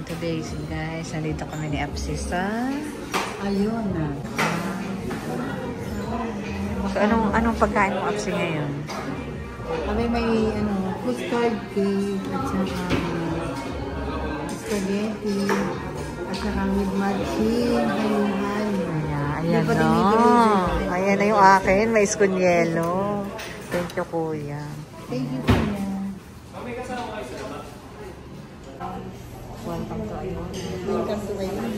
And today, guys, nandito kami ni Apsi sa... Ayun na. So, anong pagkain mo, Apsi, ngayon? Kami may custard cake at saka spaghetti at saka with matching halo-halo. Ayan, no. Ayan na yung akin. May skunyelo. Thank you, Kuya. Thank you, Kuya. Welcome to Ayun. Welcome to Ayun.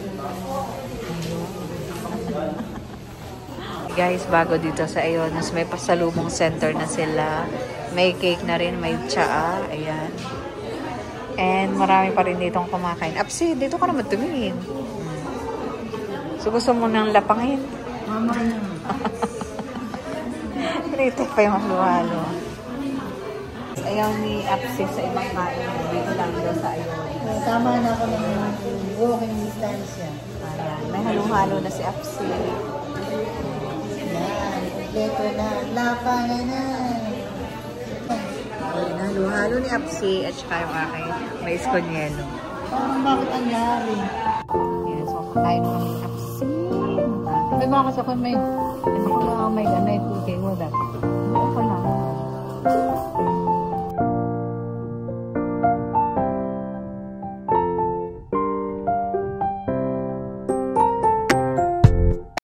Guys, bago dito sa Ayonos, may pasalubong center na sila. May cake na rin, may tsaa. Ayan. And marami pa rin ditong kumakain. Apsi, dito ka naman tumingin. So, gusto mo nang lapangin? Mama na. Dito pa yung halo-halo. Ayaw ni Apsi sa ibang kain. Dito lang daw sa Ayonos. Tama na ako ng walking distansya. Ayan. May halo-halo na si Apsi. Leto na, lapangan na. Halo-halo ni Apsi at saka yung aking may skunyelo. Parang bakit ang yari? Ayan, so kakain naman ni Apsi. May bakas ako may ganay puti. Wala.